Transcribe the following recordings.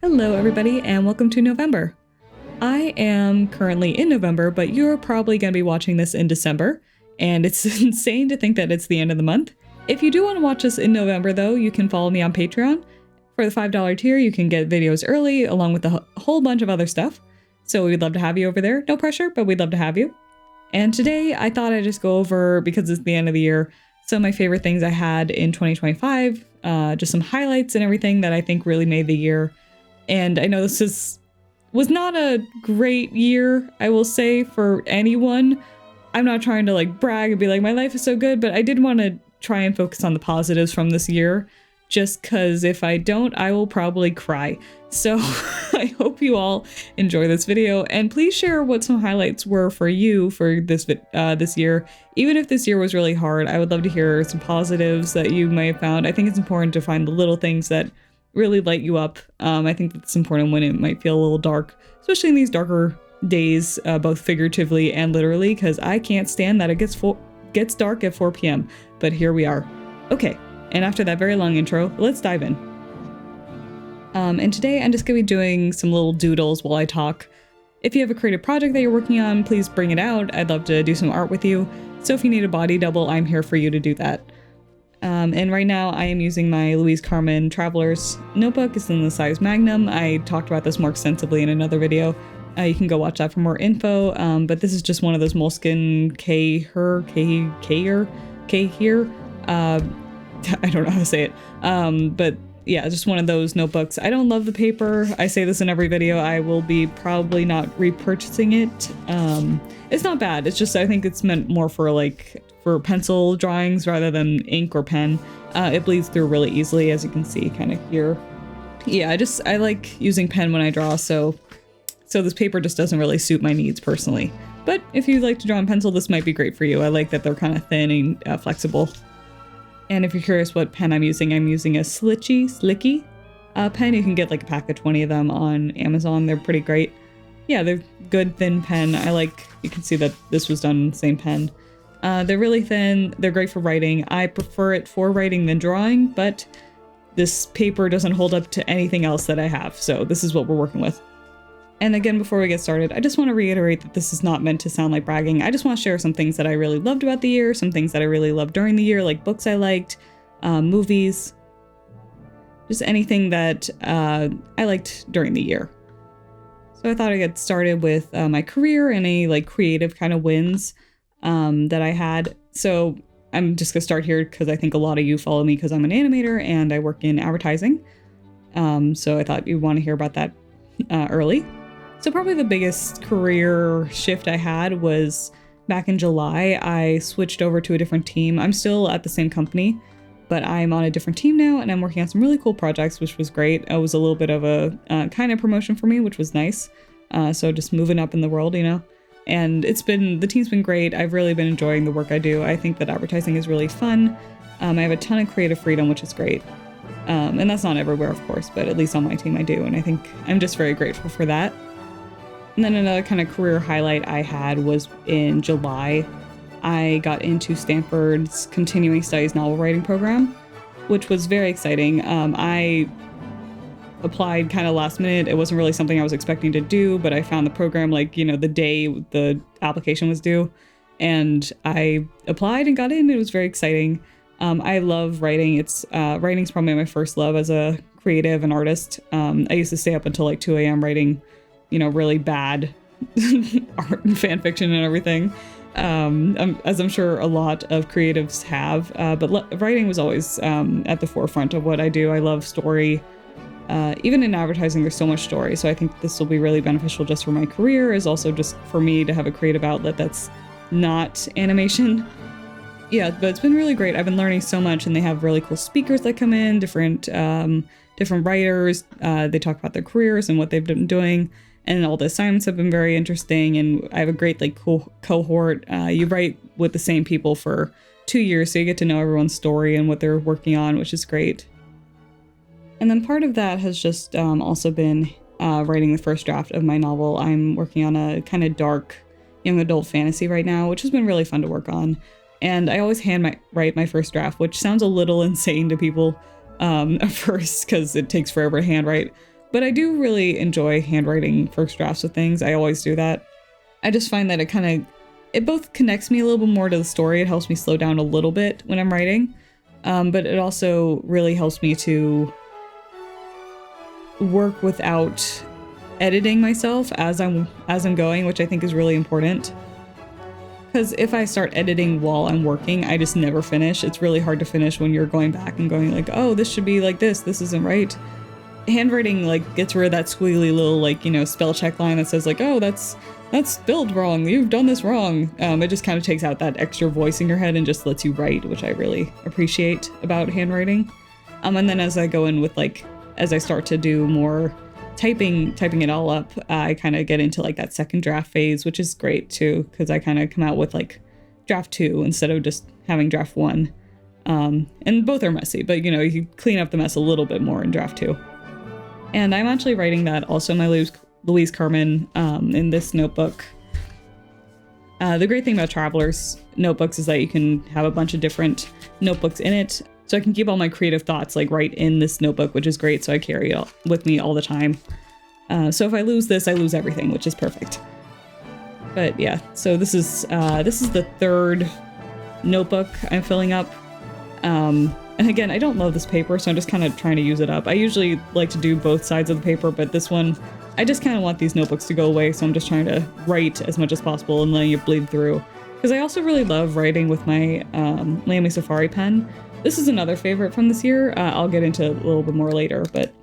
Hello everybody and welcome to November. I am currently in November, but you're probably going to be watching this in December, and it's insane to think that it's the end of the month. If you do want to watch this in November though, you can follow me on Patreon. For the $5 tier, you can get videos early along with a whole bunch of other stuff. So we'd love to have you over there. No pressure, but we'd love to have you. And today I thought I'd just go over, because it's the end of the year, some of my favorite things I had in 2025, just some highlights and everything that I think really made the year. And I know this was not a great year, I will say, for anyone. I'm not trying to like brag and be like, my life is so good, but I did want to try and focus on the positives from this year, just because if I don't, I will probably cry. So I hope you all enjoy this video, and please share what some highlights were for you for this year. Even if this year was really hard, I would love to hear some positives that you may have found. I think it's important to find the little things that really light you up. I think that's important when it might feel a little dark, especially in these darker days, both figuratively and literally, because I can't stand that it gets dark at 4 p.m. But here we are. Okay, and after that very long intro, let's dive in. And today I'm just gonna be doing some little doodles while I talk. If you have a creative project that you're working on, please bring it out. I'd love to do some art with you. So if you need a body double, I'm here for you to do that. And right now I am using my Louise Carmen Traveler's notebook. It's in the size Magnum. I talked about this more extensively in another video. You can go watch that for more info. But this is just one of those Moleskine K here. I don't know how to say it. But yeah, just one of those notebooks. I don't love the paper. I say this in every video. I will be probably not repurchasing it. It's not bad. It's just, I think it's meant more for pencil drawings rather than ink or pen. It bleeds through really easily, as you can see kind of here. Yeah, I like using pen when I draw, so this paper just doesn't really suit my needs personally. But if you like to draw in pencil, this might be great for you. I like that they're kind of thin and flexible. And if you're curious what pen I'm using a Slicky pen. You can get like a pack of 20 of them on Amazon. They're pretty great. Yeah, they're good thin pen. You can see that this was done in the same pen. They're really thin. They're great for writing. I prefer it for writing than drawing, but this paper doesn't hold up to anything else that I have. So this is what we're working with. And again, before we get started, I just want to reiterate that this is not meant to sound like bragging. I just want to share some things that I really loved about the year, some things that I really loved during the year, like books I liked, movies, just anything that I liked during the year. So I thought I'd get started with my career and any like creative kind of wins that I had. So I'm just gonna start here because I think a lot of you follow me because I'm an animator and I work in advertising. So I thought you'd want to hear about that early. So probably the biggest career shift I had was back in July. I switched over to a different team. I'm still at the same company, but I'm on a different team now and I'm working on some really cool projects, which was great. It was a little bit of a kind of promotion for me, which was nice. So just moving up in the world, you know. And the team's been great. I've really been enjoying the work I do. I think that advertising is really fun. I have a ton of creative freedom, which is great. And that's not everywhere, of course, but at least on my team I do. And I think I'm just very grateful for that. And then another kind of career highlight I had was in July. I got into Stanford's Continuing Studies Novel Writing Program, which was very exciting. I applied kind of last minute. It wasn't really something I was expecting to do, but I found the program the day the application was due, and I applied and got in. It was very exciting. I love writing. Writing's probably my first love as a creative and artist. I used to stay up until like 2 a.m. writing, really bad art and fan fiction and everything. As I'm sure a lot of creatives have, but writing was always at the forefront of what I do. I love story. Even in advertising, there's so much story. So I think this will be really beneficial just for my career, is also just for me to have a creative outlet that's not animation. Yeah, but it's been really great. I've been learning so much, and they have really cool speakers that come in, different writers. They talk about their careers and what they've been doing, and all the assignments have been very interesting. And I have a great cool cohort. You write with the same people for 2 years, so you get to know everyone's story and what they're working on, which is great. And then part of that has just also been writing the first draft of my novel. I'm working on a kind of dark young adult fantasy right now, which has been really fun to work on. And I always write my first draft, which sounds a little insane to people at first because it takes forever to handwrite. But I do really enjoy handwriting first drafts of things. I always do that. I just find that it both connects me a little bit more to the story. It helps me slow down a little bit when I'm writing. But it also really helps me to work without editing myself as I'm going, which I think is really important. Because if I start editing while I'm working, I just never finish. It's really hard to finish when you're going back and going like, oh, this should be like this isn't right. Handwriting like gets rid of that squiggly little like, spell check line that says like, oh, that's spelled wrong, you've done this wrong. It just kind of takes out that extra voice in your head and just lets you write, which I really appreciate about handwriting. And then as I go in with as I start to do more typing it all up, I kind of get into like that second draft phase, which is great too, because I kind of come out with like draft 2 instead of just having draft 1. And both are messy, but you clean up the mess a little bit more in draft 2. And I'm actually writing that also in my Louise Carmen in this notebook. The great thing about Traveler's notebooks is that you can have a bunch of different notebooks in it. So I can keep all my creative thoughts like right in this notebook, which is great. So I carry it with me all the time. So if I lose this, I lose everything, which is perfect. But yeah, so this is the third notebook I'm filling up. And again, I don't love this paper, so I'm just kind of trying to use it up. I usually like to do both sides of the paper, but this one, I just kind of want these notebooks to go away, so I'm just trying to write as much as possible and letting it bleed through. Because I also really love writing with my Lamy Safari pen. This is another favorite from this year. I'll get into a little bit more later, but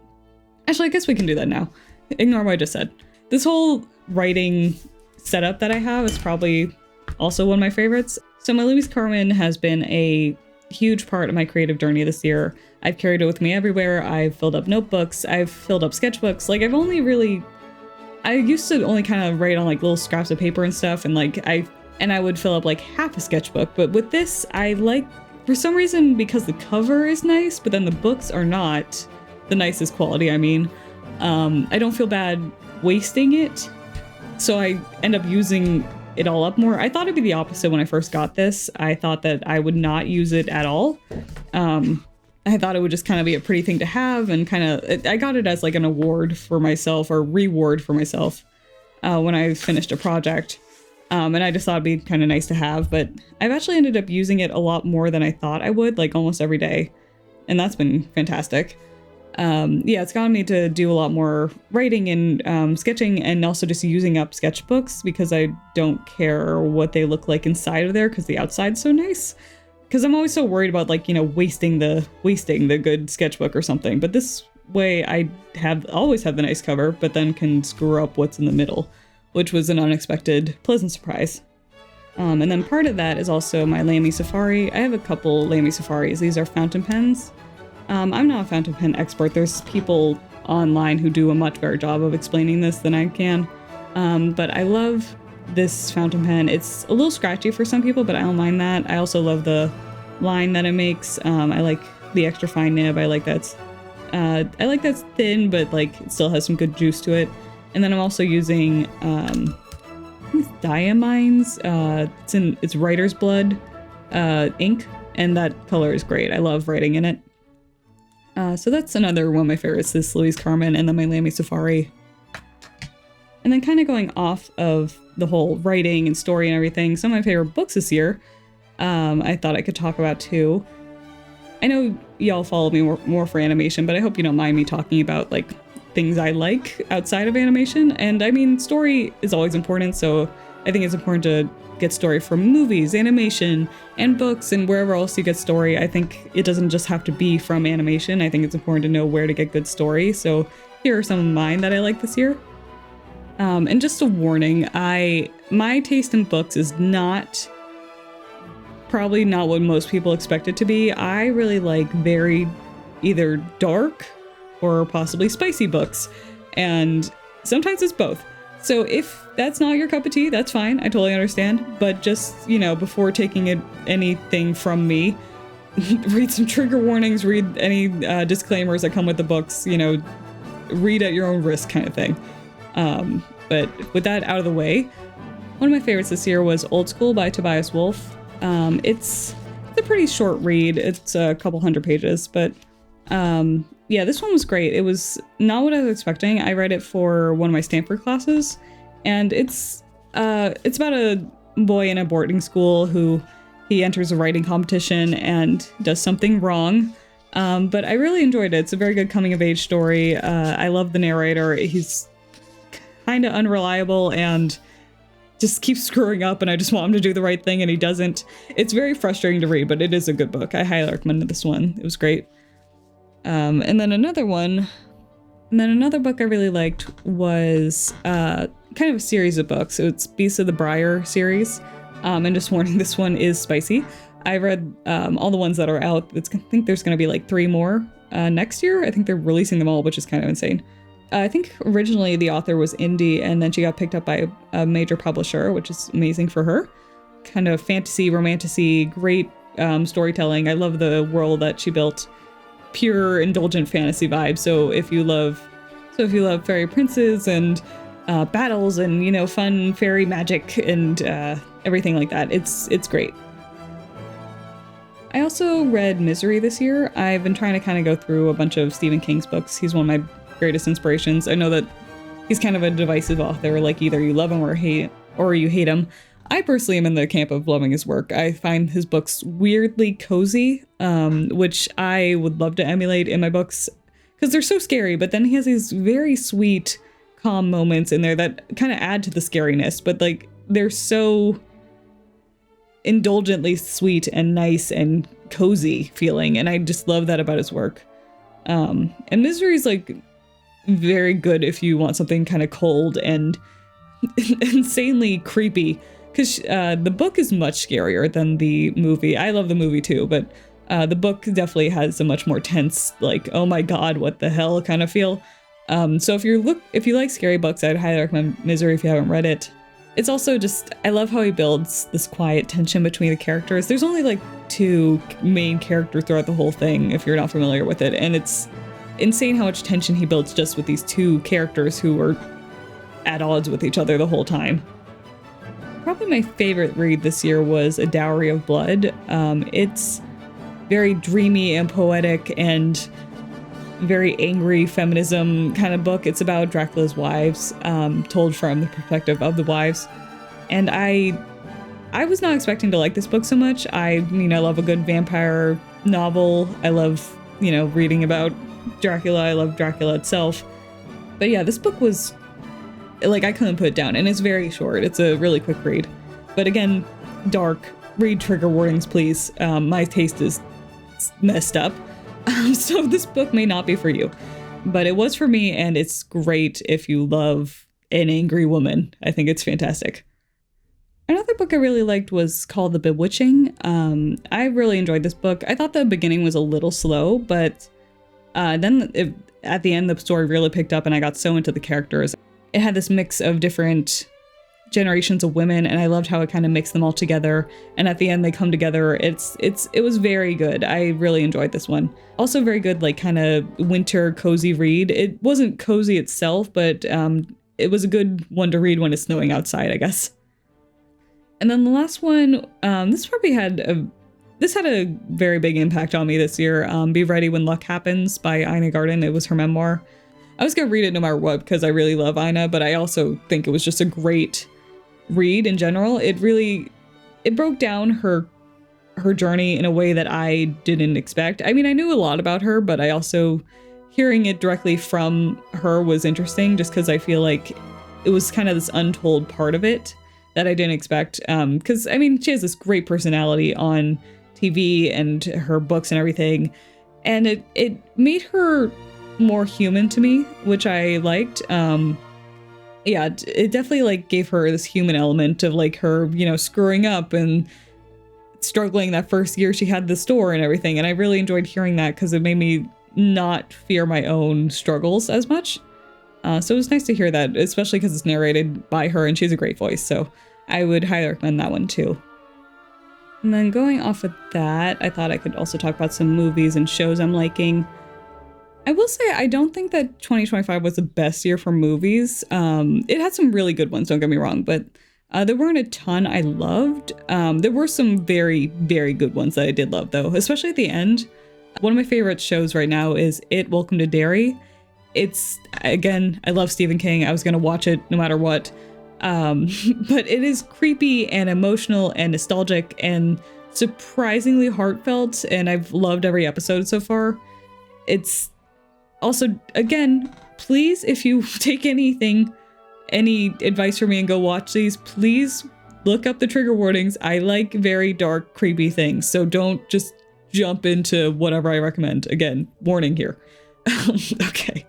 actually, I guess we can do that now. Ignore what I just said. This whole writing setup that I have is probably also one of my favorites. So my Louise Carmen has been a huge part of my creative journey this year. I've carried it with me everywhere. I've filled up notebooks. I've filled up sketchbooks. I used to only kind of write on like little scraps of paper and stuff, and I would fill up like half a sketchbook. But with this, for some reason, because the cover is nice, but then the books are not the nicest quality. I don't feel bad wasting it, so I end up using it all up more. I thought it'd be the opposite when I first got this. I thought that I would not use it at all. I thought it would just kind of be a pretty thing to have, and I got it as like an award for myself or reward for myself when I finished a project. And I just thought it'd be kind of nice to have, but I've actually ended up using it a lot more than I thought I would, like almost every day. And that's been fantastic. It's gotten me to do a lot more writing and sketching, and also just using up sketchbooks because I don't care what they look like inside of there because the outside's so nice. Because I'm always so worried about wasting the good sketchbook or something. But this way I always have the nice cover, but then can screw up what's in the middle, which was an unexpected pleasant surprise. And then part of that is also my Lamy Safari. I have a couple Lamy Safaris. These are fountain pens. I'm not a fountain pen expert. There's people online who do a much better job of explaining this than I can. But I love this fountain pen. It's a little scratchy for some people, but I don't mind that. I also love the line that it makes. I like the extra fine nib. I like that's thin, but it still has some good juice to it. And then I'm also using Diamines. It's Writer's Blood ink, and that color is great. I love writing in it. So that's another one of my favorites, this Louise Carmen, and then my Lamy Safari. And then kind of going off of the whole writing and story and everything, some of my favorite books this year, I thought I could talk about too. I know y'all follow me more for animation, but I hope you don't mind me talking about things I like outside of animation. And story is always important, so I think it's important to get story from movies, animation, and books, and wherever else you get story. I think it doesn't just have to be from animation. I think it's important to know where to get good story. So here are some of mine that I like this year. And just a warning, my taste in books is probably not what most people expect it to be. I really like very either dark or possibly spicy books, and sometimes it's both. So if that's not your cup of tea, that's fine. I totally understand. But just, before taking anything from me, read some trigger warnings, read any disclaimers that come with the books, read at your own risk kind of thing. But with that out of the way, one of my favorites this year was Old School by Tobias Wolff. It's a pretty short read. It's a couple hundred pages, but Yeah, this one was great. It was not what I was expecting. I read it for one of my Stanford classes, and it's about a boy in a boarding school who he enters a writing competition and does something wrong. But I really enjoyed it. It's a very good coming of age story. I love the narrator. He's kind of unreliable and just keeps screwing up, and I just want him to do the right thing, and he doesn't. It's very frustrating to read, but it is a good book. I highly recommend this one. It was great. And then another book I really liked was kind of a series of books. So it's Beasts of the Briar series. And just warning, this one is spicy. I read all the ones that are out. I think there's going to be like 3 more next year. I think they're releasing them all, which is kind of insane. I think originally the author was indie, and then she got picked up by a major publisher, which is amazing for her. Kind of fantasy, romantasy, great storytelling. I love the world that she built. Pure indulgent fantasy vibe. So if you love fairy princes and battles and, you know, fun fairy magic and everything like that, it's great. I also read Misery this year. I've been trying to kind of go through a bunch of Stephen King's books. He's one of my greatest inspirations. I know that he's kind of a divisive author, like either you love him or you hate him. I personally am in the camp of loving his work. I find his books weirdly cozy, which I would love to emulate in my books because they're so scary, but then he has these very sweet, calm moments in there that kind of add to the scariness, but like they're so indulgently sweet and nice and cozy feeling, and I just love that about his work. And Misery is like very good if you want something kind of cold and insanely creepy, because the book is much scarier than the movie. I love the movie too, but the book definitely has a much more tense, like, oh my god, what the hell kind of feel. So if you like scary books, I'd highly recommend Misery if you haven't read it. It's also just, I love how he builds this quiet tension between the characters. There's only like 2 main characters throughout the whole thing, if you're not familiar with it, and it's insane how much tension he builds just with these 2 characters who are at odds with each other the whole time. Probably my favorite read this year was A Dowry of Blood. It's very dreamy and poetic and very angry feminism kind of book. It's about Dracula's wives, told from the perspective of the wives. And I was not expecting to like this book so much. I love a good vampire novel. I love, reading about Dracula. I love Dracula itself. But yeah, this book was like, I couldn't put it down, and it's very short. It's a really quick read. But again, dark. Read trigger warnings, please. My taste is messed up. So this book may not be for you, but it was for me, and it's great if you love an angry woman. I think it's fantastic. Another book I really liked was called The Bewitching. I really enjoyed this book. I thought the beginning was a little slow, but then at the end, the story really picked up, and I got so into the characters. It had this mix of different generations of women, and I loved how it kind of mixed them all together, and at the end they come together. It was very good. I really enjoyed this one. Also very good, like, kind of winter cozy read. It wasn't cozy itself, but it was a good one to read when it's snowing outside, I guess. And then the last one, this had a very big impact on me this year. Be Ready When Luck Happens by Ina Garten. It was her memoir. I was gonna read it no matter what because I really love Ina, but I also think it was just a great read in general. It broke down her journey in a way that I didn't expect. I mean, I knew a lot about her, but I also, hearing it directly from her was interesting just because I feel like it was kind of this untold part of it that I didn't expect. Because, I mean, she has this great personality on TV and her books and everything, and it made her more human to me, which I liked. Yeah, it definitely like gave her this human element of like her, screwing up and struggling that first year she had the store and everything. And I really enjoyed hearing that because it made me not fear my own struggles as much. So it was nice to hear that, especially because it's narrated by her and she has a great voice. So I would highly recommend that one too. And then going off of that, I thought I could also talk about some movies and shows I'm liking. I will say I don't think that 2025 was the best year for movies. It had some really good ones, don't get me wrong, but there weren't a ton I loved. There were some very, very good ones that I did love, though, especially at the end. one of my favorite shows right now is It, Welcome to Derry. It's, again, I love Stephen King. I was going to watch it no matter what. But it is creepy and emotional and nostalgic and surprisingly heartfelt, and I've loved every episode so far. It's also, again, please, if you take any advice from me and go watch these, please look up the trigger warnings. I like very dark, creepy things, so don't just jump into whatever I recommend. Again, warning here. Okay.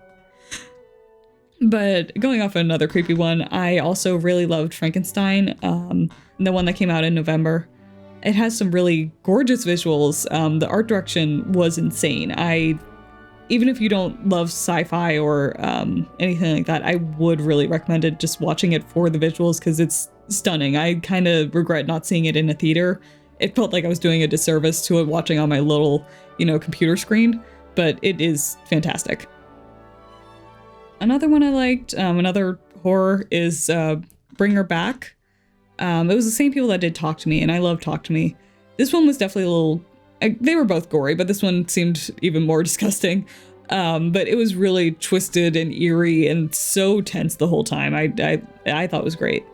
But going off another creepy one, I also really loved Frankenstein, the one that came out in November. It has some really gorgeous visuals. The art direction was insane. Even if you don't love sci-fi or anything like that, I would really recommend it, just watching it for the visuals, because it's stunning. I kind of regret not seeing it in a theater. It felt like I was doing a disservice to it watching on my little, computer screen, but it is fantastic. Another one I liked, another horror, is Bring Her Back. It was the same people that did Talk to Me, and I love Talk to Me. This one was definitely a little... they were both gory, but this one seemed even more disgusting. But it was really twisted and eerie and so tense the whole time. I thought it was great.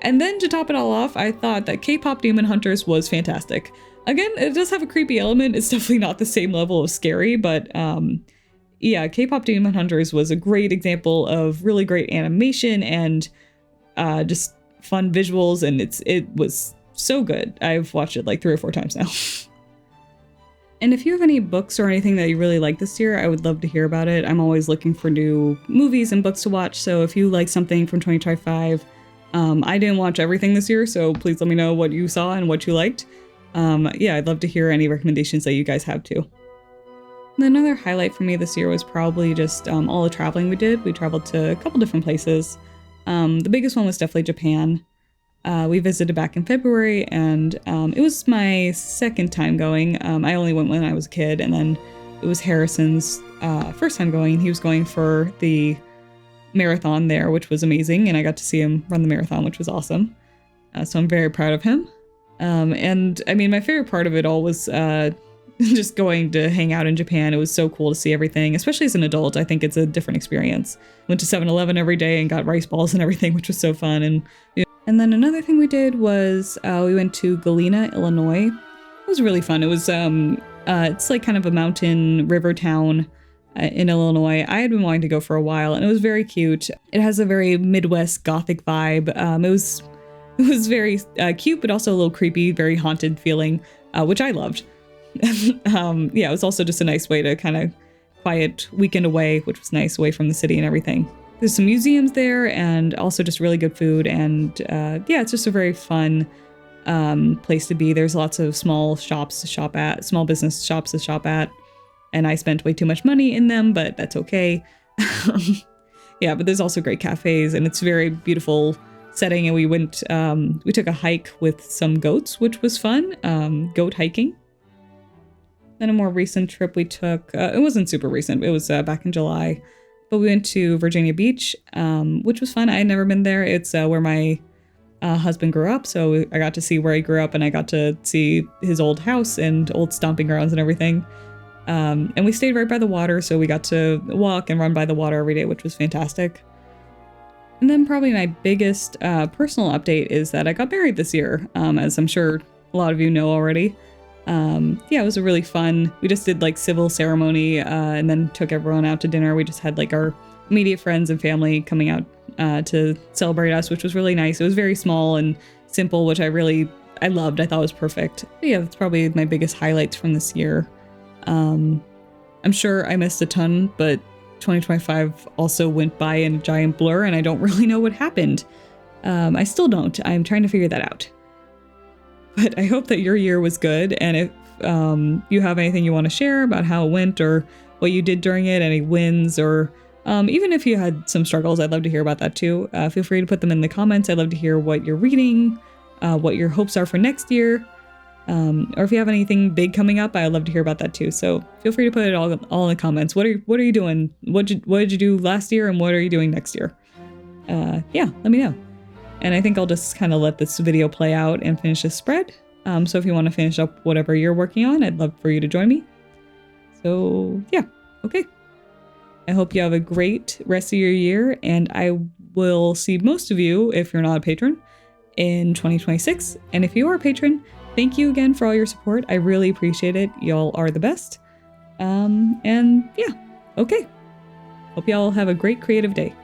And then to top it all off, I thought that K-Pop Demon Hunters was fantastic. Again, it does have a creepy element. It's definitely not the same level of scary, but yeah, K-Pop Demon Hunters was a great example of really great animation and just fun visuals, and it was so good. I've watched it like 3 or 4 times now. And if you have any books or anything that you really like this year, I would love to hear about it. I'm always looking for new movies and books to watch, so if you like something from 2025, I didn't watch everything this year, so please let me know what you saw and what you liked. Yeah, I'd love to hear any recommendations that you guys have too. And another highlight for me this year was probably just all the traveling we did. We traveled to a couple different places. The biggest one was definitely Japan. We visited back in February, and it was my second time going. I only went when I was a kid, and then it was Harrison's first time going. He was going for the marathon there, which was amazing, and I got to see him run the marathon, which was awesome. So I'm very proud of him. And I mean, my favorite part of it all was just going to hang out in Japan. It was so cool to see everything, especially as an adult. I think it's a different experience. Went to 7-Eleven every day and got rice balls and everything, which was so fun. And then another thing we did was we went to Galena, Illinois. It was really fun. It was it's like kind of a mountain river town in Illinois. I had been wanting to go for a while, and it was very cute. It has a very Midwest Gothic vibe. It was very cute, but also a little creepy, very haunted feeling, which I loved. Yeah, it was also just a nice way to kind of quiet weekend away, which was nice, away from the city and everything. There's some museums there, and also just really good food, and yeah, it's just a very fun place to be. There's lots of small shops to shop at, small business shops to shop at, and I spent way too much money in them, but that's okay. Yeah, but there's also great cafes, and it's a very beautiful setting, and we took a hike with some goats, which was fun, goat hiking. Then a more recent trip we took, it wasn't super recent, it was back in July, but we went to Virginia Beach, which was fun. I had never been there. It's where my husband grew up, so I got to see where he grew up, and I got to see his old house and old stomping grounds and everything. And we stayed right by the water, so we got to walk and run by the water every day, which was fantastic. And then probably my biggest personal update is that I got married this year, as I'm sure a lot of you know already. Yeah, it was a really fun, we just did like civil ceremony, and then took everyone out to dinner. We just had like our immediate friends and family coming out to celebrate us, which was really nice. It was very small and simple, which I loved. I thought it was perfect. But yeah, that's probably my biggest highlights from this year. I'm sure I missed a ton, but 2025 also went by in a giant blur, and I don't really know what happened. I still don't. I'm trying to figure that out. But I hope that your year was good, and if you have anything you want to share about how it went or what you did during it, any wins, or even if you had some struggles, I'd love to hear about that too. Feel free to put them in the comments. I'd love to hear what you're reading, what your hopes are for next year, or if you have anything big coming up, I'd love to hear about that too. So feel free to put it all in the comments. What are you doing? What did you do last year, and what are you doing next year? Yeah, let me know. And I think I'll just kind of let this video play out and finish this spread. So if you want to finish up whatever you're working on, I'd love for you to join me. So yeah, okay. I hope you have a great rest of your year, and I will see most of you, if you're not a patron, in 2026. And if you are a patron, thank you again for all your support. I really appreciate it. Y'all are the best. And yeah, okay. Hope y'all have a great creative day.